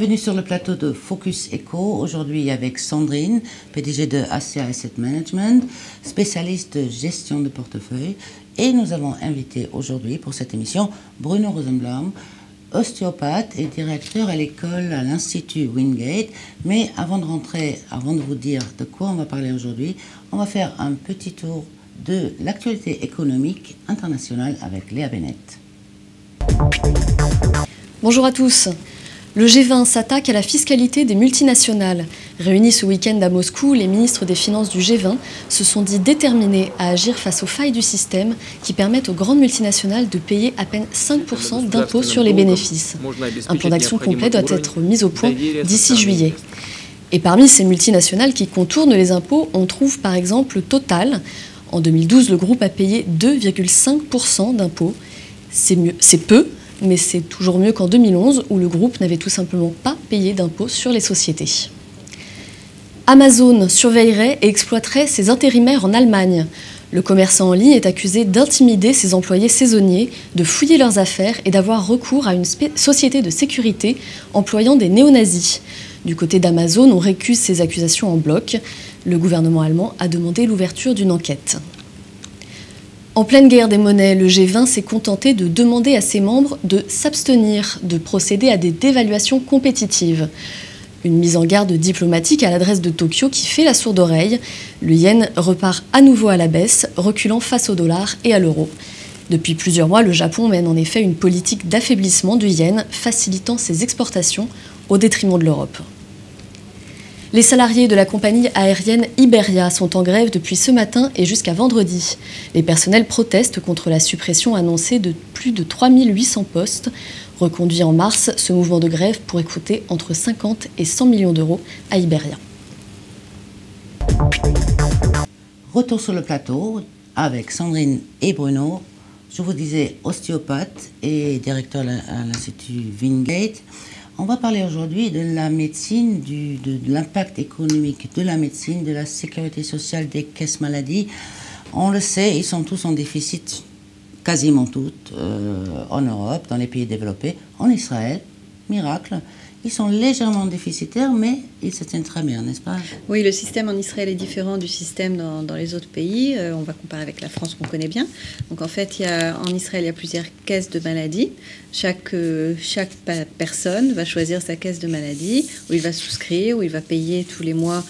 Bienvenue sur le plateau de Focus Eco, aujourd'hui avec Sandrine, PDG de Assia Asset Management, spécialiste de gestion de portefeuille. Et nous avons invité aujourd'hui pour cette émission Bruno Rosenblum, ostéopathe et directeur à l'école à l'Institut Wingate. Mais avant de vous dire de quoi on va parler aujourd'hui, on va faire un petit tour de l'actualité économique internationale avec Léa Bennett. Bonjour à tous. Le G20 s'attaque à la fiscalité des multinationales. Réunis ce week-end à Moscou, les ministres des Finances du G20 se sont dit déterminés à agir face aux failles du système qui permettent aux grandes multinationales de payer à peine 5% d'impôts sur les bénéfices. Un plan d'action complet doit être mis au point d'ici juillet. Et parmi ces multinationales qui contournent les impôts, on trouve par exemple Total. En 2012, le groupe a payé 2,5% d'impôts. C'est peu, mais c'est toujours mieux qu'en 2011, où le groupe n'avait tout simplement pas payé d'impôts sur les sociétés. Amazon surveillerait et exploiterait ses intérimaires en Allemagne. Le commerçant en ligne est accusé d'intimider ses employés saisonniers, de fouiller leurs affaires et d'avoir recours à une société de sécurité employant des néo-nazis. Du côté d'Amazon, on récuse ces accusations en bloc. Le gouvernement allemand a demandé l'ouverture d'une enquête. En pleine guerre des monnaies, le G20 s'est contenté de demander à ses membres de s'abstenir de procéder à des dévaluations compétitives. Une mise en garde diplomatique à l'adresse de Tokyo qui fait la sourde oreille. Le yen repart à nouveau à la baisse, reculant face au dollar et à l'euro. Depuis plusieurs mois, le Japon mène en effet une politique d'affaiblissement du yen, facilitant ses exportations au détriment de l'Europe. Les salariés de la compagnie aérienne Iberia sont en grève depuis ce matin et jusqu'à vendredi. Les personnels protestent contre la suppression annoncée de plus de 3800 postes. Reconduit en mars, ce mouvement de grève pourrait coûter entre 50 et 100 millions d'euros à Iberia. Retour sur le plateau avec Sandrine et Bruno. Je vous disais ostéopathe et directeur à l'Institut Wingate. On va parler aujourd'hui de la médecine, de l'impact économique de la médecine, de la sécurité sociale des caisses maladies. On le sait, ils sont tous en déficit, quasiment toutes, en Europe, dans les pays développés, en Israël, miracle. Ils sont légèrement déficitaires, mais ils se tiennent très bien, n'est-ce pas? Oui, le système en Israël est différent du système dans les autres pays. On va comparer avec la France qu'on connaît bien. Donc en fait, en Israël, il y a plusieurs caisses de maladie. Chaque personne va choisir sa caisse de maladie, où il va souscrire, où il va payer tous les mois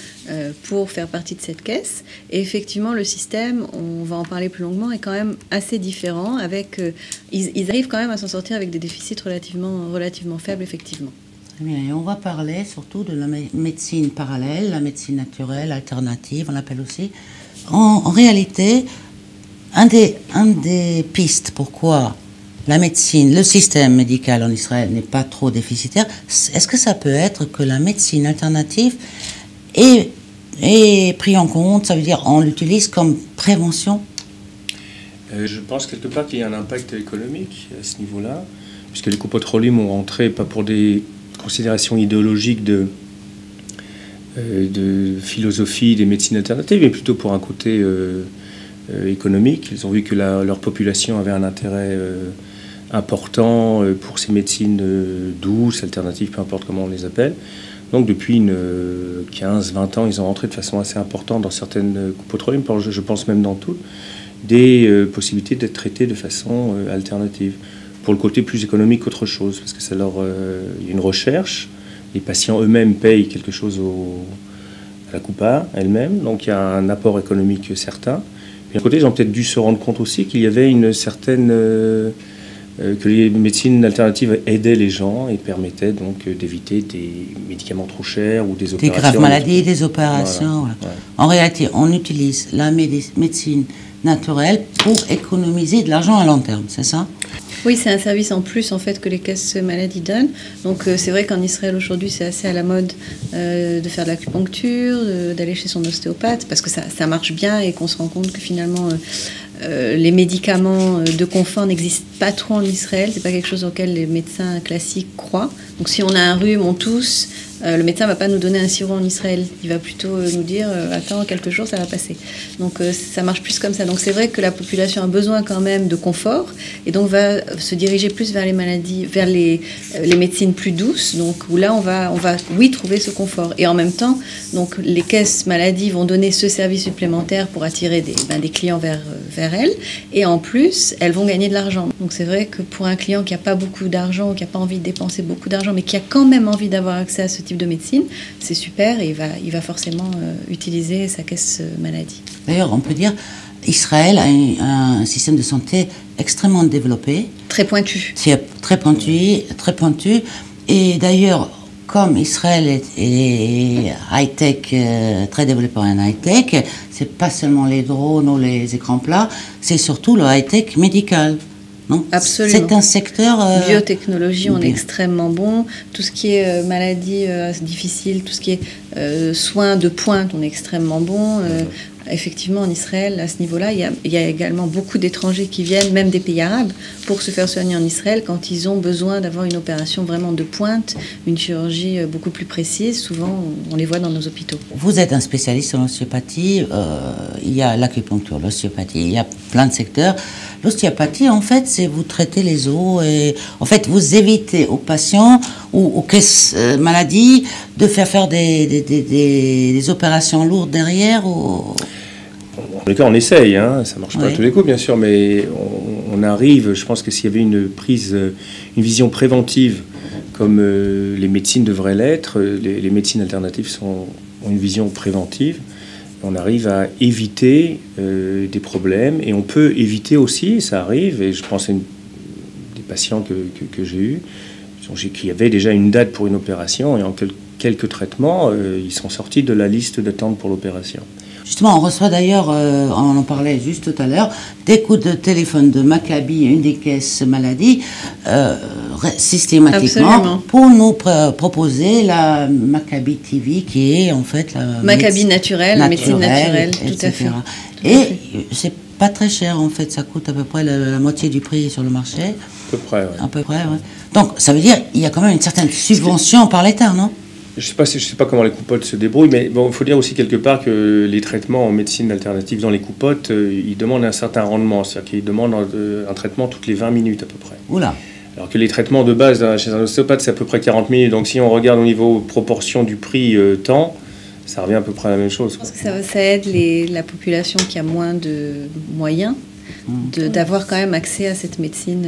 pour faire partie de cette caisse. Et effectivement, le système, on va en parler plus longuement, est quand même assez différent. Ils arrivent quand même à s'en sortir avec des déficits relativement faibles, effectivement. Bien, et on va parler surtout de la médecine parallèle, la médecine naturelle, alternative, on l'appelle aussi. En réalité, un des pistes pourquoi la médecine, le système médical en Israël n'est pas trop déficitaire, est-ce que ça peut être que la médecine alternative est prise en compte, ça veut dire on l'utilise comme prévention? Je pense quelque part qu'il y a un impact économique à ce niveau-là, puisque les copotrolimes ont rentré pas pour des considération idéologique de philosophie des médecines alternatives, mais plutôt pour un côté économique. Ils ont vu que leur population avait un intérêt important pour ces médecines douces, alternatives, peu importe comment on les appelle. Donc depuis 15-20 ans, ils ont rentré de façon assez importante dans certaines copotrolimes, je pense même dans toutes, des possibilités d'être traités de façon alternative. Pour le côté plus économique qu'autre chose, parce que il y a une recherche, les patients eux-mêmes payent quelque chose à la coupa elle-même, donc il y a un apport économique certain. Et d'un côté, ils ont peut-être dû se rendre compte aussi qu'il y avait une certaine... que les médecines alternatives aidaient les gens et permettaient donc d'éviter des médicaments trop chers ou des opérations. Des graves maladies, des opérations. Voilà. Voilà. En réalité, on utilise la médecine naturelle pour économiser de l'argent à long terme, c'est ça? Oui, c'est un service en plus en fait que les caisses maladies donnent. Donc c'est vrai qu'en Israël aujourd'hui c'est assez à la mode de faire de l'acupuncture, d'aller chez son ostéopathe parce que ça marche bien et qu'on se rend compte que finalement les médicaments de confort n'existent pas trop en Israël. C'est pas quelque chose auquel les médecins classiques croient. Donc si on a un rhume, on tousse, Le médecin ne va pas nous donner un sirop en Israël. Il va plutôt nous dire attends, quelques jours, ça va passer. Donc ça marche plus comme ça. Donc c'est vrai que la population a besoin quand même de confort et donc va se diriger plus vers les maladies, vers les médecines plus douces. Donc où là on va oui trouver ce confort. Et en même temps, donc les caisses maladies vont donner ce service supplémentaire pour attirer des clients vers elles. Et en plus, elles vont gagner de l'argent. Donc c'est vrai que pour un client qui n'a pas beaucoup d'argent, qui n'a pas envie de dépenser beaucoup d'argent, mais qui a quand même envie d'avoir accès à ce type de médecine, c'est super et il va forcément utiliser sa caisse maladie. D'ailleurs, on peut dire Israël a un système de santé extrêmement développé. Très pointu. Très pointu. Et d'ailleurs, comme Israël est high-tech, très développé en high-tech, c'est pas seulement les drones ou les écrans plats, c'est surtout le high-tech médical. Non, absolument. C'est un secteur... biotechnologie, on est extrêmement bon. Tout ce qui est maladies difficiles, tout ce qui est soins de pointe, on est extrêmement bon. Effectivement, en Israël, à ce niveau-là, il y a également beaucoup d'étrangers qui viennent, même des pays arabes, pour se faire soigner en Israël quand ils ont besoin d'avoir une opération vraiment de pointe, une chirurgie beaucoup plus précise. Souvent, on les voit dans nos hôpitaux. Vous êtes un spécialiste en ostéopathie. Il y a l'acupuncture, l'ostéopathie, il y a plein de secteurs. L'ostéopathie, en fait, c'est vous traitez les os et en fait, vous évitez aux patients ou aux caisses maladies de faire des opérations lourdes derrière. En tous les cas, on essaye, hein. Ça ne marche pas à tous les coups, bien sûr, mais on arrive, je pense que s'il y avait une vision préventive, comme les médecines devraient l'être, les médecines alternatives ont une vision préventive, on arrive à éviter des problèmes, et on peut éviter aussi, ça arrive, et je pense à des patients que j'ai eus, qui avaient déjà une date pour une opération, et en quelques traitements, ils sont sortis de la liste d'attente pour l'opération. Justement, on reçoit d'ailleurs, on en parlait juste tout à l'heure, des coups de téléphone de Maccabi, une des caisses maladies, systématiquement. Absolument. Pour nous proposer la Maccabi TV, qui est en fait la Maccabi naturelle, médecine naturelle, tout à fait. Et c'est pas très cher en fait, ça coûte à peu près la moitié du prix sur le marché. À peu près, oui. À peu près, oui. Donc ça veut dire qu'il y a quand même une certaine subvention par l'État, non ? Je sais pas comment les coupotes se débrouillent, mais bon, il faut dire aussi quelque part que les traitements en médecine alternative dans les coupotes, ils demandent un certain rendement, c'est-à-dire qu'ils demandent un traitement toutes les 20 minutes à peu près. Oula. Alors que les traitements de base chez un ostéopathe, c'est à peu près 40 minutes, donc si on regarde au niveau proportion du prix temps, ça revient à peu près à la même chose. Je pense que ça aide la population qui a moins de moyens d'avoir quand même accès à cette médecine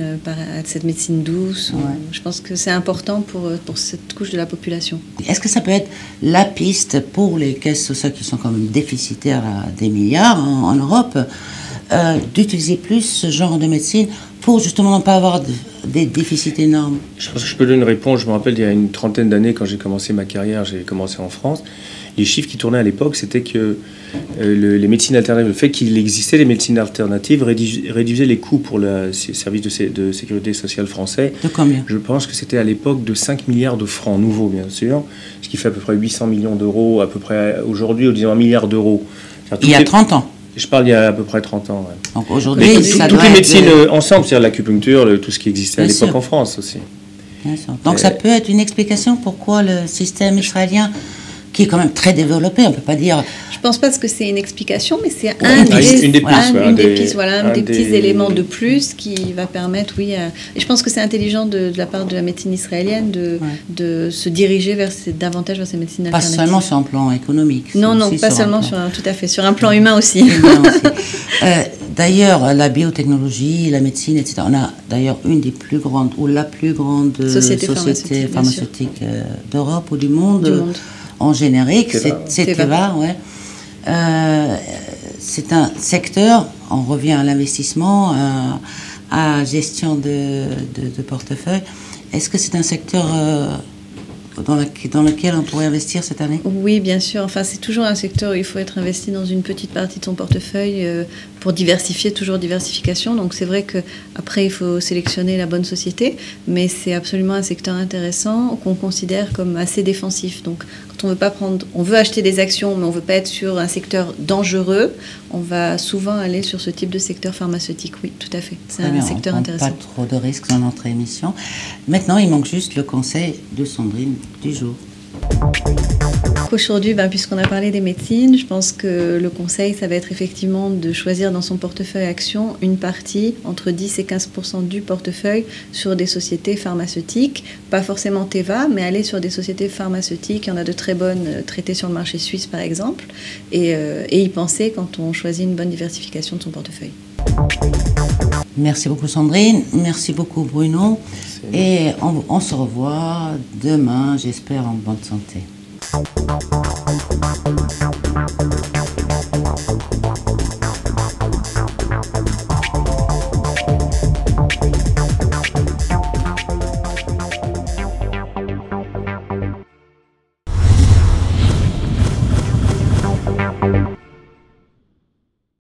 douce. Ouais. Je pense que c'est important pour cette couche de la population. Est-ce que ça peut être la piste pour les caisses sociales qui sont quand même déficitaires à des milliards en Europe, d'utiliser plus ce genre de médecine pour justement ne pas avoir des déficits énormes? Je pense que je peux donner une réponse. Je me rappelle, il y a une trentaine d'années, quand j'ai commencé ma carrière, j'ai commencé en France. Les chiffres qui tournaient à l'époque, c'était que les médecines alternatives, le fait qu'il existait les médecines alternatives réduisait les coûts pour le service de sécurité sociale français. De combien? Je pense que c'était à l'époque de 5 milliards de francs nouveaux, bien sûr, ce qui fait à peu près 800 millions d'euros, à peu près aujourd'hui, disons 1 milliard d'euros. Il y a 30 ans. Je parle il y a à peu près 30 ans. Ouais. Donc aujourd'hui, toutes les médecines ensemble, c'est-à-dire l'acupuncture, tout ce qui existait à l'époque en France aussi. Bien sûr. Donc ça peut être une explication pourquoi le système israélien, qui est quand même très développé, on ne peut pas dire... Je ne pense pas que c'est une explication, mais c'est un des petits éléments de plus qui va permettre, oui... Et je pense que c'est intelligent de la part de la médecine israélienne de se diriger davantage vers ces médecines alternatives. Pas seulement sur un plan économique. Non, pas seulement tout à fait, sur un plan humain aussi. D'ailleurs, la biotechnologie, la médecine, etc., on a d'ailleurs une des plus grandes, ou la plus grande société pharmaceutique d'Europe ou du monde. En générique, c'est Teva, ouais. C'est un secteur, on revient à l'investissement, à gestion de portefeuille. Est-ce que c'est un secteur dans lequel on pourrait investir cette année? Oui, bien sûr. Enfin, c'est toujours un secteur où il faut être investi dans une petite partie de son portefeuille pour diversifier, toujours diversification. Donc c'est vrai qu'après, il faut sélectionner la bonne société, mais c'est absolument un secteur intéressant qu'on considère comme assez défensif. Donc on veut acheter des actions, mais on ne veut pas être sur un secteur dangereux, on va souvent aller sur ce type de secteur pharmaceutique. Oui, tout à fait. C'est un secteur intéressant. Pas trop de risques dans notre émission. Maintenant, il manque juste le conseil de Sandrine du jour. Aujourd'hui, puisqu'on a parlé des médecines, je pense que le conseil, ça va être effectivement de choisir dans son portefeuille action une partie, entre 10 et 15% du portefeuille, sur des sociétés pharmaceutiques. Pas forcément Teva, mais aller sur des sociétés pharmaceutiques. Il y en a de très bonnes traitées sur le marché suisse, par exemple. Et y penser quand on choisit une bonne diversification de son portefeuille. Merci beaucoup Sandrine, merci beaucoup Bruno. Et on se revoit demain, j'espère en bonne santé. Thank you.